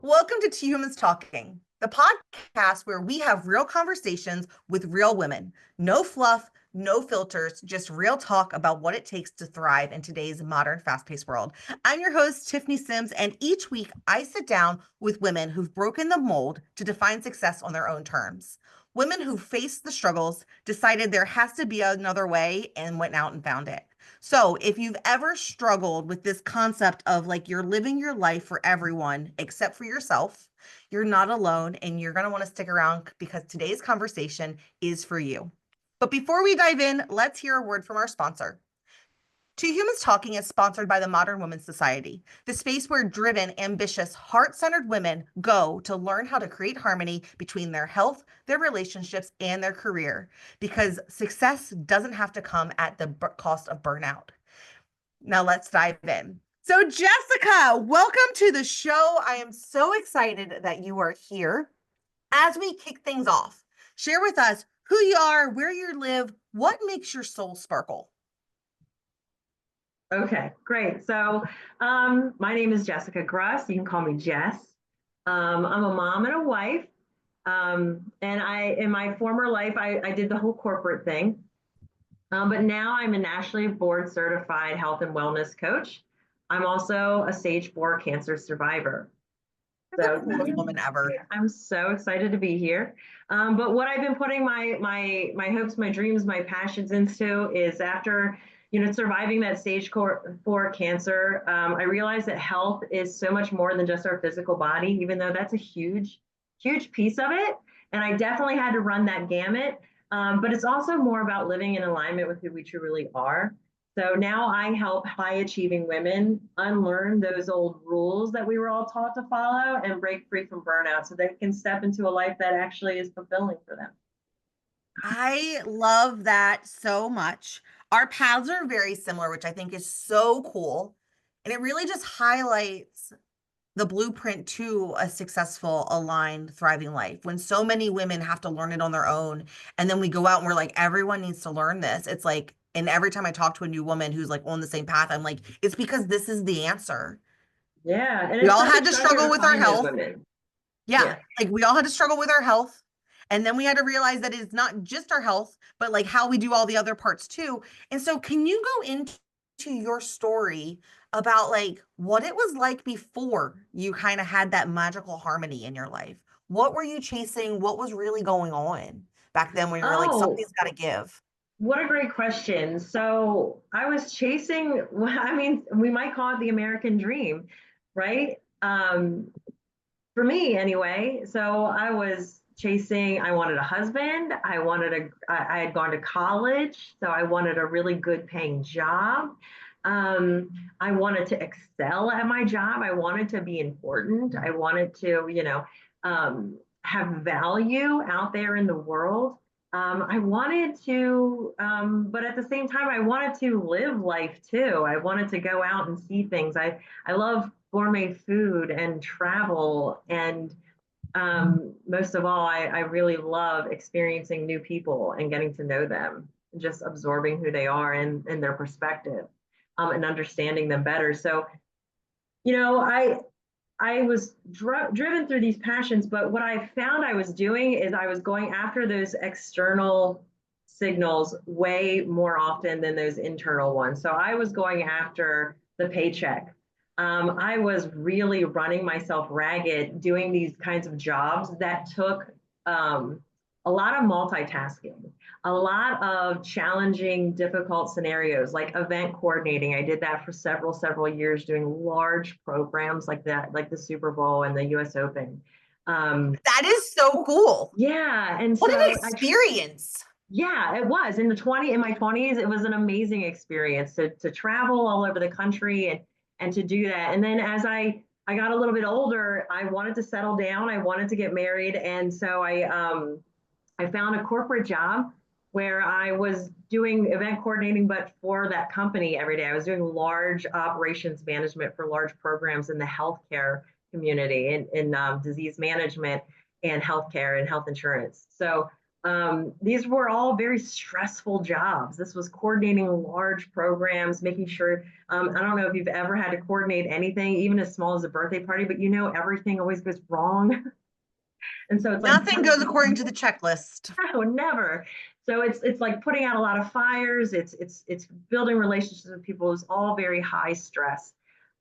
Welcome to Two Humans Talking, the podcast where we have real conversations with real women. No fluff, no filters, just real talk about what it takes to thrive in today's modern, fast paced world. I'm your host, Tiffany Simms, and each week I sit down with women who've broken the mold to define success on their own terms. Women who faced the struggles, decided there has to be another way, and went out and found it. So, if you've ever struggled with this concept of like you're living your life for everyone except for yourself, you're not alone and you're going to want to stick around because today's conversation is for you. But before we dive in, let's hear a word from our sponsor. Two Humans Talking is sponsored by the Modern Women's Society, the space where driven, ambitious, heart centered women go to learn how to create harmony between their health, their relationships, and their career, because success doesn't have to come at the cost of burnout. Now let's dive in. So, Jessica, welcome to the show. I am so excited that you are here. As we kick things off, share with us who you are, where you live, what makes your soul sparkle. Okay, great. My name is Jessica Gruss. You can call me Jess. I'm a mom and a wife. In my former life, I did the whole corporate thing. But now I'm a nationally board certified health and wellness coach. I'm also a stage 4 cancer survivor. You're the coolest woman ever. I'm so excited to be here. But what I've been putting my hopes, my dreams, my passions into is after surviving that stage 4 cancer, I realized that health is so much more than just our physical body, even though that's a huge piece of it. And I definitely had to run that gamut. But it's also more about living in alignment with who we truly are. So now I help high achieving women unlearn those old rules that we were all taught to follow and break free from burnout so they can step into a life that actually is fulfilling for them. I love that so much. Our paths are very similar, which I think is so cool. And it really just highlights the blueprint to a successful, aligned, thriving life. When so many women have to learn it on their own, and then we go out and we're like, everyone needs to learn this. It's like, and every time I talk to a new woman who's like on the same path, I'm like, it's because this is the answer. Yeah, and We it's all such a had to treasure struggle to with our find those health. women. Yeah, Yeah. like we all had to struggle with our health. And then we had to realize that it's not just our health, but like how we do all the other parts too. And so, can you go into your story about like what it was like before you kind of had that magical harmony in your life? What were you chasing? What was really going on back then when you were like, Oh, something's got to give? what a great question. So I was chasing, I mean, we might call it the American dream, right? For me anyway. So I was chasing, I wanted a husband. I had gone to college. So I wanted a really good paying job. Um, I wanted to excel at my job. I wanted to be important. I wanted to, have value out there in the world. I wanted to, but at the same time, I wanted to live life too. I wanted to go out and see things. I love gourmet food and travel. And most of all, I really love experiencing new people and getting to know them, just absorbing who they are and their perspective, and understanding them better. So, you know, I was driven through these passions, but what I found I was doing is I was going after those external signals way more often than those internal ones. So I was going after the paycheck. I was really running myself ragged doing these kinds of jobs that took a lot of multitasking, a lot of challenging, difficult scenarios like event coordinating. I did that for several years, doing large programs like that, like the Super Bowl and the US Open. That is so cool. Yeah. And What an so experience. yeah, it was in my 20s, it was an amazing experience to travel all over the country and to do that. And then as I got a little bit older, I wanted to settle down. I wanted to get married. And so I found a corporate job where I was doing event coordinating, but for that company every day. I was doing large operations management for large programs in the healthcare community in disease management and healthcare and health insurance. So These were all very stressful jobs. This was coordinating large programs, making sure, I don't know if you've ever had to coordinate anything, even as small as a birthday party, but everything always goes wrong. And so it's like, Nothing goes according to the checklist. no, never. So it's like putting out a lot of fires. It's building relationships with people. It's all very high stress.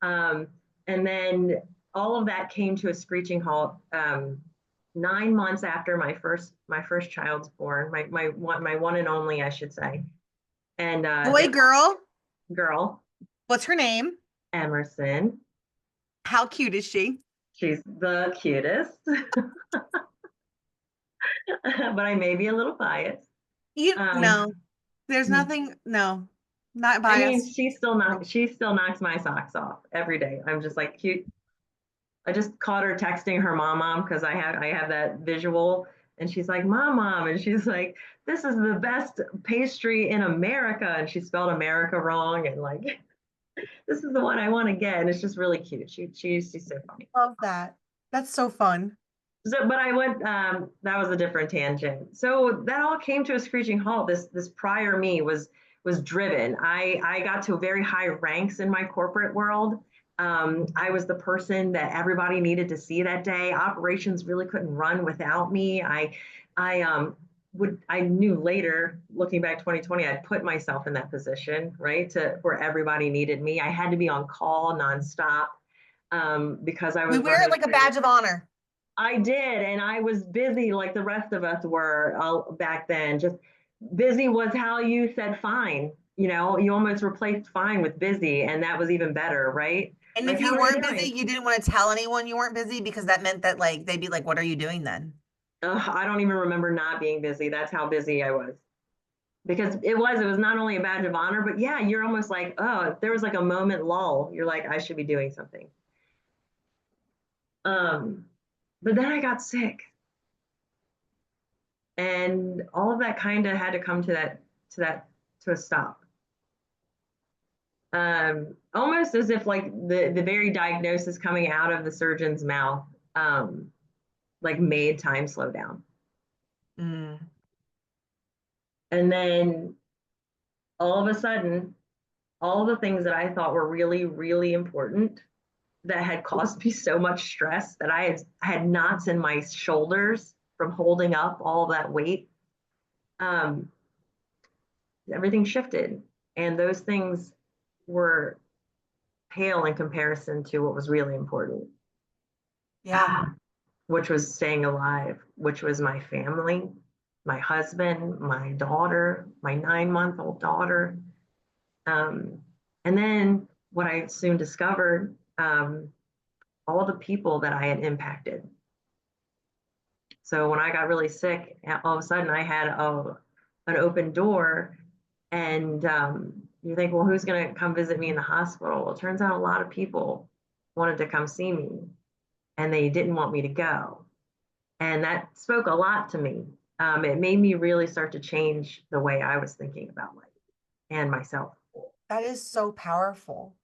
Um, and then all of that came to a screeching halt 9 months after my first child's born, my one and only, I should say. And Boy, girl, girl, what's her name? Emerson. How cute is she? She's the cutest, but I may be a little biased. You Um, no, there's nothing, no, not I mean, biased. No. she still knocks my socks off every day. I'm just like cute. I just caught her texting her mom because I have that visual, and she's like, mom, and she's like, this is the best pastry in America, and she spelled America wrong, and like, this is the one I want to get, and it's just really cute. She's so funny. Love that. That's so fun. So, but I went. That was a different tangent. So that all came to a screeching halt. This prior me was driven. I got to very high ranks in my corporate world. I was the person that everybody needed to see that day. Operations really couldn't run without me. I knew later, looking back 2020, I'd put myself in that position, right, to where everybody needed me. I had to be on call nonstop because I We was wear it running. like a badge of honor. I did, and I was busy like the rest of us were back then. Just busy was how you said fine. You almost replaced fine with busy, and that was even better, right? And Like, if how you are you weren't busy, doing? you didn't want to tell anyone you weren't busy because that meant that like they'd be like, "What are you doing then?" I don't even remember not being busy. That's how busy I was. Because it was not only a badge of honor, but yeah, you're almost like, oh, if there was like a moment lull, you're like, I should be doing something. Um, but then I got sick, and all of that kind of had to come to a stop. Almost as if like the very diagnosis coming out of the surgeon's mouth, like made time slow down. Mm. And then all of a sudden, all the things that I thought were really, really important that had caused me so much stress that I had knots in my shoulders from holding up all that weight. Um, Everything shifted, and those things were pale in comparison to what was really important, Yeah. which was staying alive, which was my family, my husband, my daughter, my 9-month-old daughter. Um, and then what I soon discovered, all the people that I had impacted. So when I got really sick, all of a sudden I had an open door, and you think, well, who's going to come visit me in the hospital? Well, it turns out a lot of people wanted to come see me, and they didn't want me to go. And that spoke a lot to me. It made me really start to change the way I was thinking about life and myself. That is so powerful.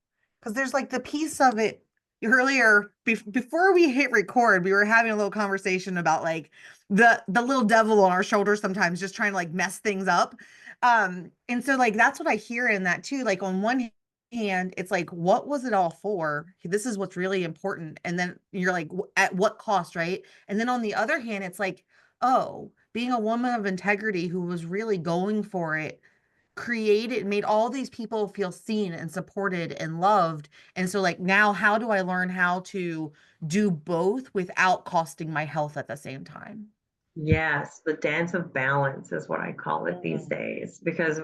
Because there's like the piece of it earlier before we hit record, we were having a little conversation about like the little devil on our shoulders sometimes just trying to like mess things up. And so like that's what I hear in that too. Like on one hand, it's like, what was it all for? This is what's really important. And then you're like, at what cost, right? And then on the other hand, it's like, oh, being a woman of integrity who was really going for it made all these people feel seen and supported and loved. And so like now how do I learn how to do both without costing my health at the same time? Yes, the dance of balance is what I call it these Mm. days because,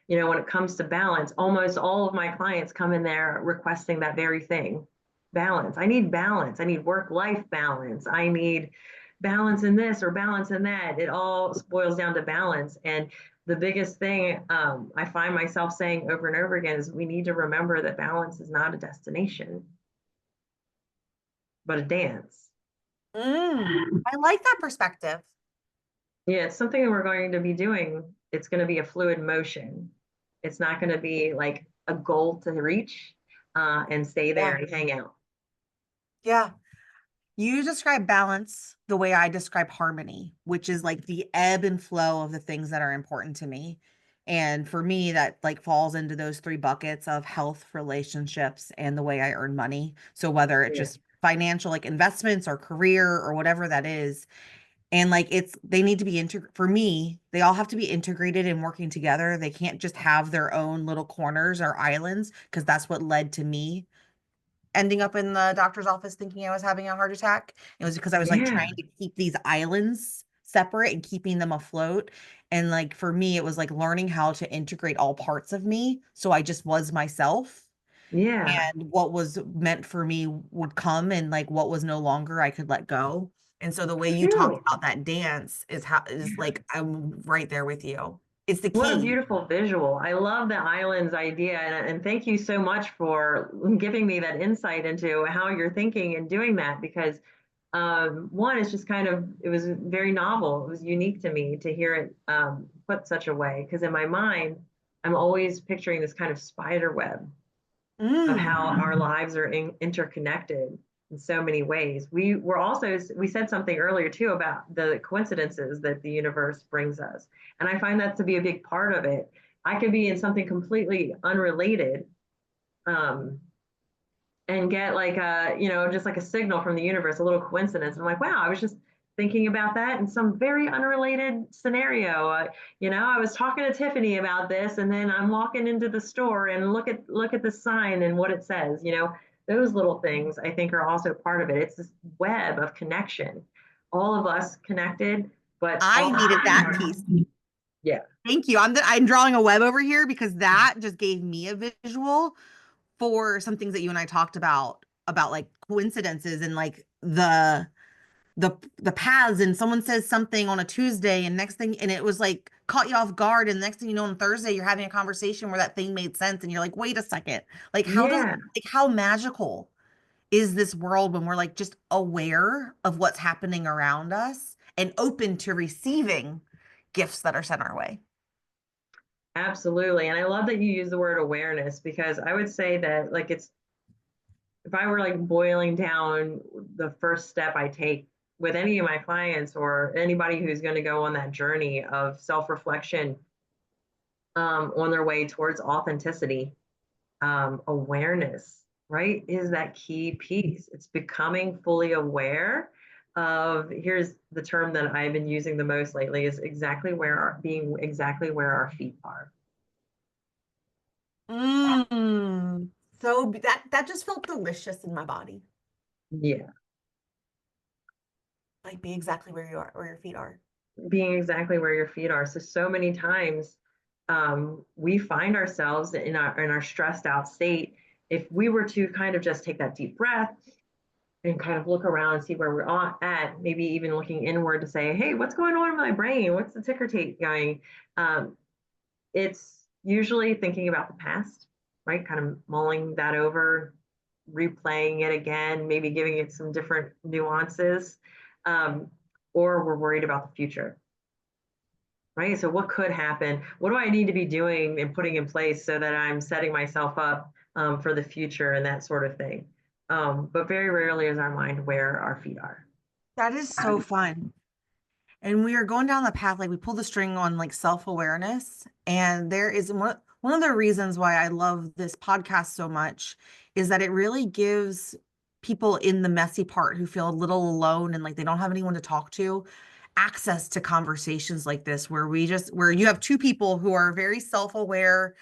when it comes to balance, almost all of my clients come in there requesting that very thing, balance. I need balance. I need work-life balance. I need balance in this or balance in that. It all boils down to balance. And the biggest thing I find myself saying over and over again is we need to remember that balance is not a destination, but a dance. I like that perspective. Yeah, it's something that we're going to be doing. It's going to be a fluid motion. It's not going to be like a goal to reach and stay there Yeah. and hang out. Yeah. You describe balance the way I describe harmony, which is like the ebb and flow of the things that are important to me. And for me, that like falls into those three buckets of health, relationships, and the way I earn money. So whether it's Yeah. just financial, like investments or career or whatever that is. And like they need to be for me, they all have to be integrated and working together. They can't just have their own little corners or islands because that's what led to me ending up in the doctor's office thinking I was having a heart attack. It was because I was like Yeah. trying to keep these islands separate and keeping them afloat. And like for me, it was like learning how to integrate all parts of me. So I just was myself. Yeah. And what was meant for me would come, and like what was no longer, I could let go. And so the way you talked Phew. about that dance is how is like I'm right there with you. It's the What a key. beautiful visual. I love the islands idea. And thank you so much for giving me that insight into how you're thinking and doing that because one, it's just kind of, it was very novel. It was unique to me to hear it put such a way. Because in my mind, I'm always picturing this kind of spider web of how Mm. our lives are interconnected in so many ways. We said something earlier too about the coincidences that the universe brings us. And I find that to be a big part of it. I could be in something completely unrelated um, and get like just like a signal from the universe, a little coincidence. I'm like, wow, I was just thinking about that in some very unrelated scenario. I was talking to Tiffany about this, and then I'm walking into the store and look at the sign and what it says. Those little things I think are also part of it. It's this web of connection, all of us connected, but I all needed that piece. yeah, Thank you. I'm drawing a web over here because that just gave me a visual for some things that you and I talked about like coincidences and like the paths, and someone says something on a Tuesday and next thing, and it was like caught you off guard, and next thing you know on Thursday you're having a conversation where that thing made sense and you're like, wait a second, like yeah. how magical is this world when we're like just aware of what's happening around us and open to receiving gifts that are sent our way. Absolutely. And I love that you use the word awareness because I would say that like if I were like boiling down the first step I take with any of my clients or anybody who's going to go on that journey of self-reflection on their way towards authenticity, awareness, right, is that key piece. It's becoming fully aware of, here's the term that I've been using the most lately, is being exactly where our feet are. Mm. So that just felt delicious in my body. Yeah. Like be exactly where you are, where your feet are. Being exactly where your feet are. So many times we find ourselves in our stressed out state. If we were to kind of just take that deep breath and kind of look around and see where we're at, maybe even looking inward to say, hey, what's going on in my brain? What's the ticker tape going? Um, it's usually thinking about the past, right? Kind of mulling that over, replaying it again, maybe giving it some different nuances. Um, or we're worried about the future, right? So what could happen? What do I need to be doing and putting in place so that I'm setting myself up for the future and that sort of thing? But very rarely is our mind where our feet are. That is so fun. And we are going down the path, like we pull the string on like self-awareness. And there is one of the reasons why I love this podcast so much is that it really gives people in the messy part who feel a little alone and like they don't have anyone to talk to access to conversations like this, where you have two people who are very self-aware,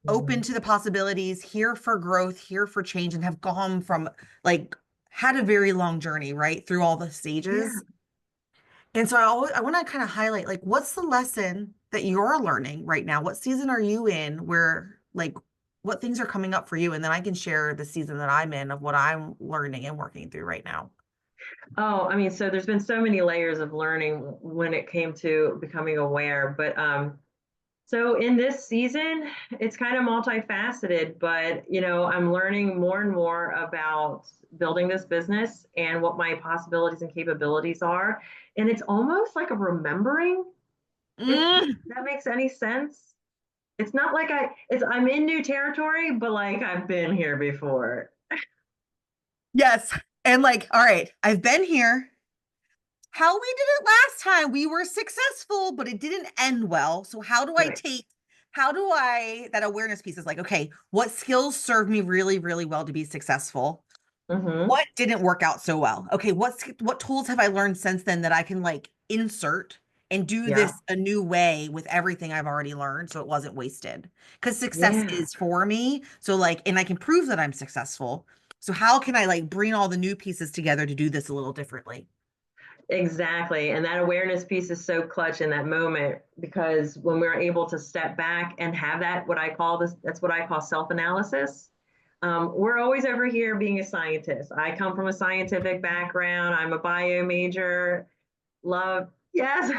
open Mhm. to the possibilities, here for growth, here for change, and have gone from like had a very long journey, right, through all the Yeah. stages. And so I want to kind of highlight like what's the lesson that you're learning right now? What season are you in where like what things are coming up for you? And then I can share the season that I'm in of what I'm learning and working through right now. Oh, I mean, so there's been so many layers of learning when it came to becoming aware, but so in this season, it's kind of multifaceted, but I'm learning more and more about building this business and what my possibilities and capabilities are. And it's almost like a remembering, if Mm, that makes any sense. It's not like I'm in new territory, but like I've been here before. yes. And like, all right, I've been here. How we did it last time, we were successful, but it didn't end well. So Right. that awareness piece is like, okay, what skills serve me really, really well to be successful? Mm-hmm. What didn't work out so well? Okay, what tools have I learned since then that I can like insert and do Yeah. this a new way with everything I've already learned so it wasn't wasted? Because success Yeah. is for me. So like, and I can prove that I'm successful. So how can I like bring all the new pieces together to do this a little differently? Exactly. And that awareness piece is so clutch in that moment because when we're able to step back and have that, what I call this, that's what I call self analysis. We're always over here being a scientist. I come from a scientific background, I'm a bio major, love, yes.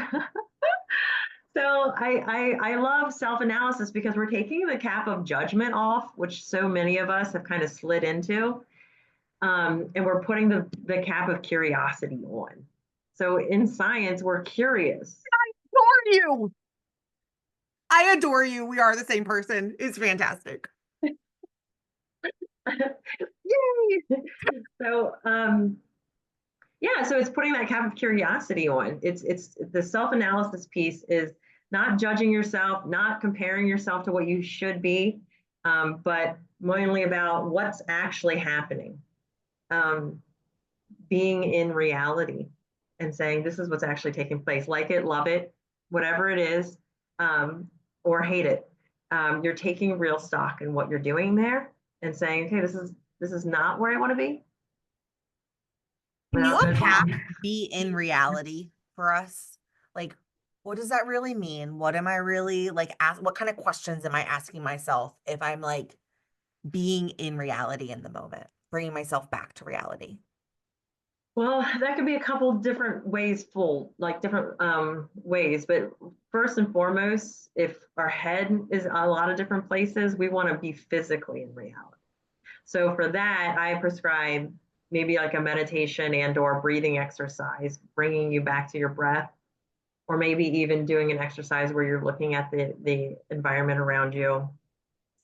So I love self analysis because we're taking the cap of judgment off, which so many of us have kind of slid into. And we're putting the cap of curiosity on. So in science, we're curious. Adore you. I adore you. We are the same person. It's fantastic. Yay! So yeah, so it's putting that cap of curiosity on. It's the self-analysis piece is not judging yourself, not comparing yourself to what you should be, but mainly about what's actually happening. Um, being in reality and saying this is what's actually taking place, like it, love it, whatever it is, um, or hate it. You're taking real stock in what you're doing there and saying, okay, this is not where I want to be Can you without unpack judging. be in reality for us? Like, what does that really mean? What am I really like what kind of questions am I asking myself if I'm like being in reality in the moment, bringing myself back to reality? Well, that could be a couple different ways, full like different ways. But first and foremost, if our head is a lot of different places, we want to be physically in reality. So for that, I prescribe maybe like a meditation and or breathing exercise, bringing you back to your breath, or maybe even doing an exercise where you're looking at the environment around you,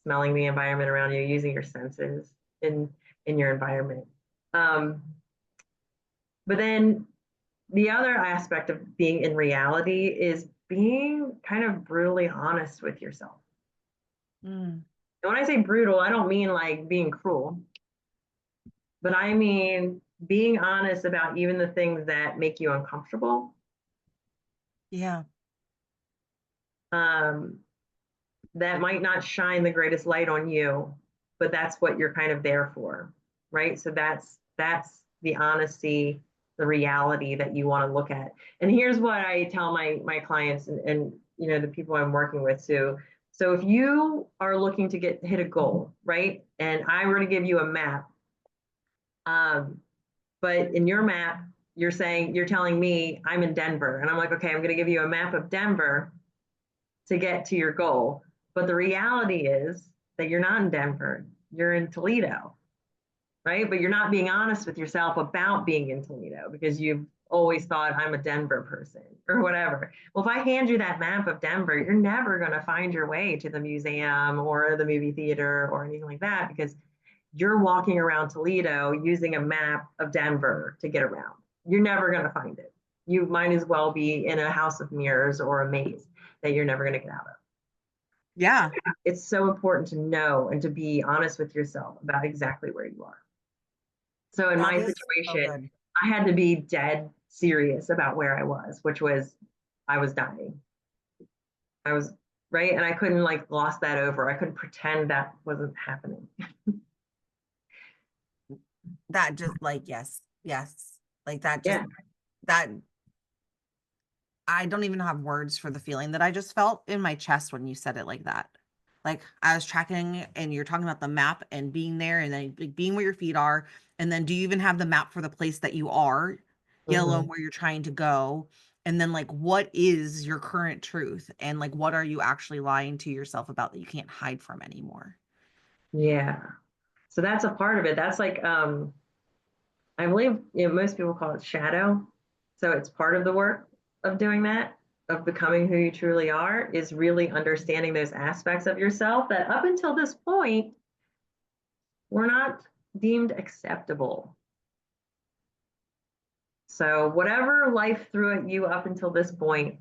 smelling the environment around you, using your senses in your environment. Um, but then the other aspect of being in reality is being kind of brutally honest with yourself. Mm, And when I say brutal, I don't mean like being cruel, but I mean being honest about even the things that make you uncomfortable. yeah, Um, that might not shine the greatest light on you, but that's what you're kind of there for, right? So that's the honesty, the reality that you want to look at. And here's what I tell my clients and you know the people I'm working with too. So if you are looking to hit a goal, right? And I were to give you a map, um, but in your map, you're telling me I'm in Denver, and I'm like, okay, I'm going to give you a map of Denver to get to your goal. But the reality is that you're not in Denver, you're in Toledo, right? But you're not being honest with yourself about being in Toledo because you've always thought I'm a Denver person or whatever. Well, if I hand you that map of Denver, you're never going to find your way to the museum or the movie theater or anything like that because you're walking around Toledo using a map of Denver to get around. You're never going to find it. You might as well be in a house of mirrors or a maze that you're never going to get out of. yeah, It's so important to know and to be honest with yourself about exactly where you are. So in that my is so situation, good. I had to be dead serious about where I was, which was I was dying. I was right. And I couldn't like gloss that over. I couldn't pretend that wasn't happening. That just like, yes, yes. Like that just Yeah. that I don't even have words for the feeling that I just felt in my chest when you said it like that. Like I was tracking and you're talking about the map and being there and then like, being where your feet are. And then do you even have the map for the place that you are, yellow and Mhm. where you're trying to go? And then like what is your current truth? And like what are you actually lying to yourself about that you can't hide from anymore? Yeah. So that's a part of it. That's like I believe most people call it shadow. So it's part of the work of doing that, of becoming who you truly are, is really understanding those aspects of yourself that up until this point were not deemed acceptable. So whatever life threw at you up until this point,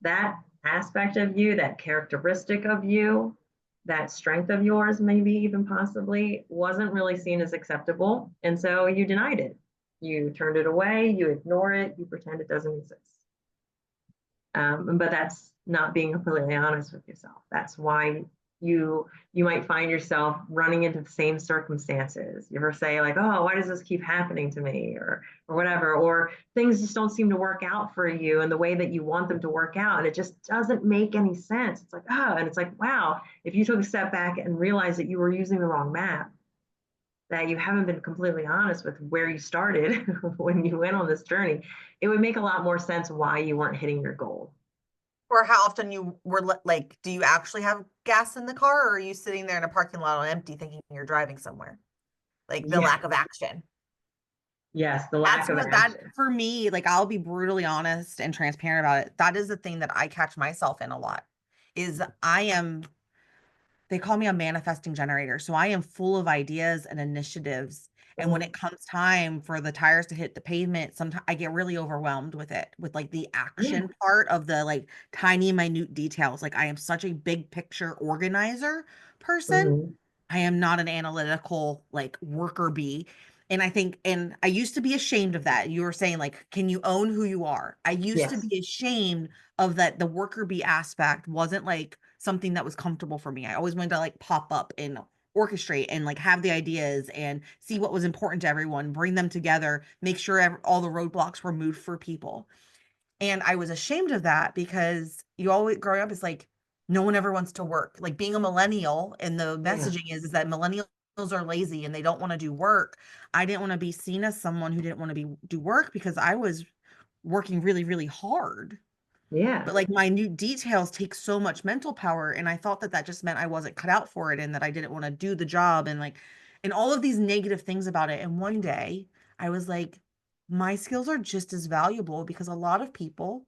that aspect of you, that characteristic of you, that strength of yours, maybe even possibly, wasn't really seen as acceptable. And so you denied it. You turned it away, you ignore it, you pretend it doesn't exist. But that's not being completely honest with yourself. That's why you might find yourself running into the same circumstances. You ever say like, "Oh, why does this keep happening to me?" or whatever, or things just don't seem to work out for you in the way that you want them to work out, and it just doesn't make any sense. It's like, oh, and it's like, wow, if you took a step back and realized that you were using the wrong map, that you haven't been completely honest with where you started when you went on this journey, it would make a lot more sense why you weren't hitting your goal. Or how often you were like, do you actually have gas in the car, or are you sitting there in a parking lot on empty thinking you're driving somewhere? Like the Yeah. lack of action. Yes, the lack That's of what that action. for me, like I'll be brutally honest and transparent about it. That is the thing that I catch myself in a lot is I am they call me a manifesting generator. So I am full of ideas and initiatives. And when it Mhm. comes time for the tires to hit the pavement, sometimes I get really overwhelmed with it, with like the Yeah. action part of the like tiny, minute details. Like I am such a big picture organizer person. Hmm. I am not an analytical like worker bee. And I think, and I used to be ashamed of that. You were saying, like, can you own who you are? I used to Yes. be ashamed of that. The worker bee aspect wasn't like something that was comfortable for me. I always wanted to like pop up and orchestrate and like have the ideas and see what was important to everyone, bring them together, make sure all the roadblocks were moved for people. And I was ashamed of that because you always growing up is like no one ever wants to work. Like being a millennial and the Yeah. messaging is that millennials are lazy and they don't want to do work. I didn't want to be seen as someone who didn't want to be do work because I was working really, really hard. Yeah. But like my new details take so much mental power, and I thought that that just meant I wasn't cut out for it and that I didn't want to do the job and like and all of these negative things about it. And one day I was like, my skills are just as valuable because a lot of people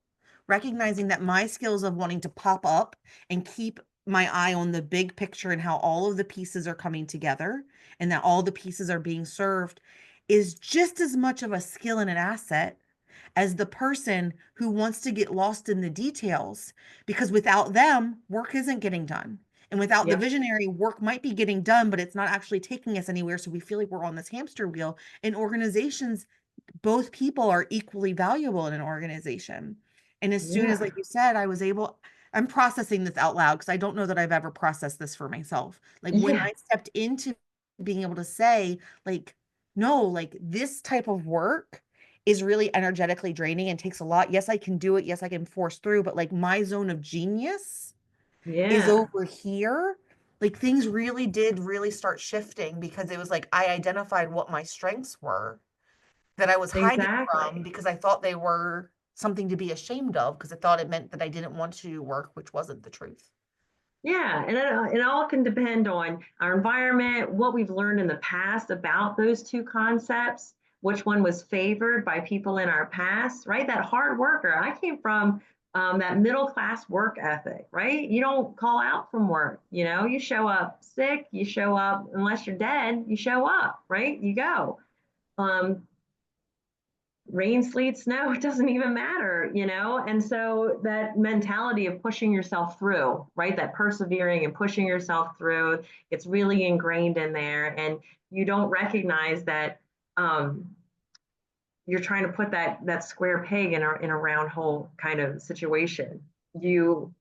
recognizing that my skills of wanting to pop up and keep my eye on the big picture and how all of the pieces are coming together and that all the pieces are being served is just as much of a skill and an asset as the person who wants to get lost in the details because without them, work isn't getting done. And without the Yep. visionary, work might be getting done, but it's not actually taking us anywhere. So we feel like we're on this hamster wheel. In organizations, both people are equally valuable in an organization. And as soon as, Yeah. like you said, I'm processing this out loud because I don't know that I've ever processed this for myself. Like when Yeah. I stepped into being able to say, like, no, like this type of work is really energetically draining and takes a lot. Yes, I can do it. Yes, I can force through, but like my zone of genius is Yeah. over here. Like things really did really start shifting because it was like I identified what my strengths were that I was hiding from Exactly. because I thought they were something to be ashamed of because I thought it meant that I didn't want to work, which wasn't the truth. Yeah, and it all can depend on our environment, what we've learned in the past about those two concepts, which one was favored by people in our past, right? That hard worker. I came from that middle class work ethic, right? You don't call out from work, you show up sick, you show up, unless you're dead, you show up, right? You go. Um, Rain, sleet, snow, it doesn't even matter. And so that mentality of pushing yourself through, right? That persevering and pushing yourself through, it's really ingrained in there. And you don't recognize that um, you're trying to put that square peg in a round hole kind of situation. You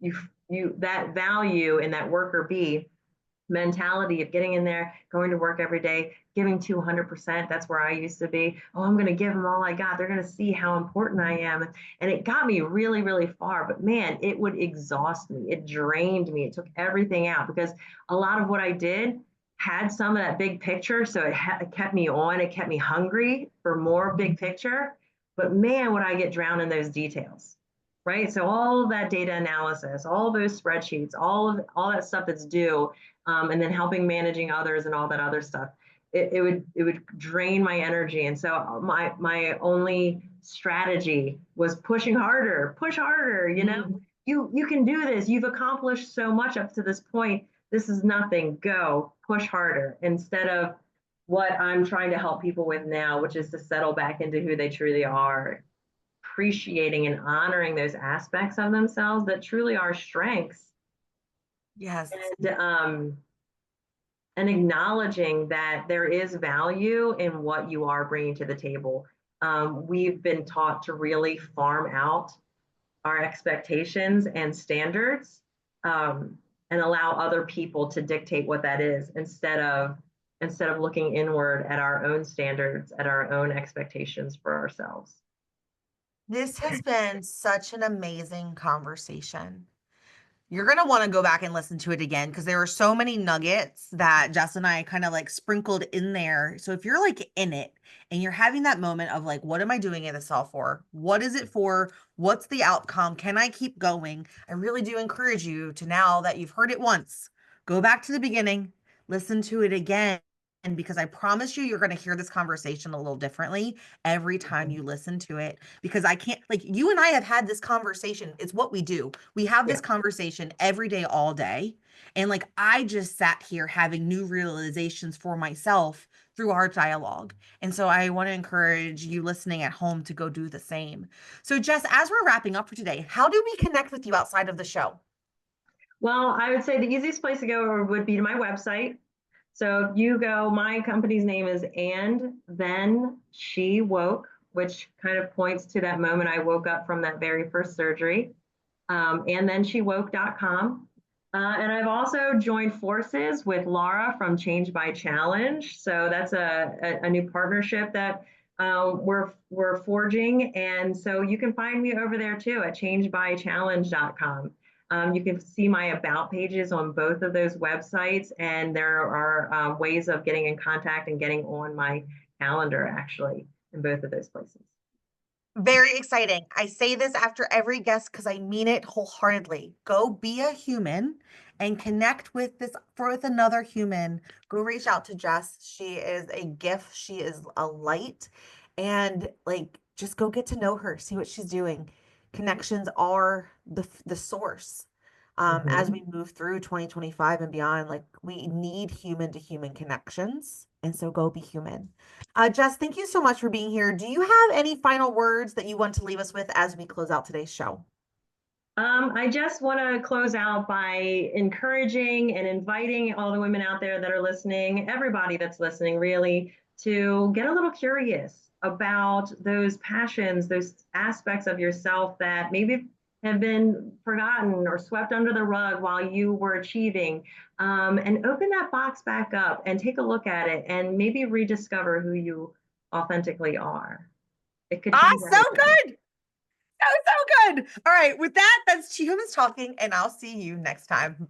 that value in that worker bee mentality of getting in there, going to work every day, giving 200%. That's where I used to be. Oh, I'm going to give them all I got. They're going to see how important I am. And it got me really, really far. But man, it would exhaust me. It drained me. It took everything out because a lot of what I did had some of that big picture. So it kept me on, it kept me hungry for more big picture. But man, would I get drowned in those details. Right. So all of that data analysis, all of those spreadsheets, all that stuff that's due, and then helping managing others and all that other stuff. It would drain my energy, and so my only strategy was pushing harder, push harder. Mm. You can do this. You've accomplished so much up to this point. This is nothing. Go push harder instead of what I'm trying to help people with now, which is to settle back into who they truly are, appreciating and honoring those aspects of themselves that truly are strengths, Yes. and and acknowledging that there is value in what you are bringing to the table. We've been taught to really farm out our expectations and standards, and allow other people to dictate what that is, instead of looking inward at our own standards, at our own expectations for ourselves. This has been such an amazing conversation. You're going to want to go back and listen to it again because there were so many nuggets that Jess and I kind of like sprinkled in there. So if you're like in it and you're having that moment of like, what am I doing this all for? What is it for? What's the outcome? Can I keep going? I really do encourage you to, now that you've heard it once, go back to the beginning, listen to it again. And because I promise you, you're going to hear this conversation a little differently every time Mhm. you listen to it. Because I can't, like, you and I have had this conversation. It's what we do. We have Yeah. this conversation every day, all day. And like, I just sat here having new realizations for myself through our dialogue. And so I want to encourage you listening at home to go do the same. So, Jess, as we're wrapping up for today, how do we connect with you outside of the show? Well, I would say the easiest place to go would be to my website. So if you go, my company's name is And Then She Woke, which kind of points to that moment I woke up from that very first surgery. And then she woke.com. And I've also joined forces with Laura from Change by Challenge. So that's a new partnership that we're forging. And so you can find me over there too at changebychallenge.com. You can see my about pages on both of those websites, and there are ways of getting in contact and getting on my calendar actually in both of those places. Very exciting. I say this after every guest because I mean it wholeheartedly. Go be a human and connect with with another human. Go reach out to Jess. She is a gift. She is a light. And like just go get to know her, see what she's doing. Connections are the source. As Mhm. we move through 2025 and beyond, like we need human to human connections. And so go be human. Jess, thank you so much for being here. Do you have any final words that you want to leave us with as we close out today's show? I just want to close out by encouraging and inviting all the women out there that are listening, everybody that's listening, really, to get a little curious about those passions, those aspects of yourself that maybe have been forgotten or swept under the rug while you were achieving. And open that box back up and take a look at it and maybe rediscover who you authentically are. It could Ah, change so everything. good. So good. All right. With that, that's Humans Talking, and I'll see you next time. Bye.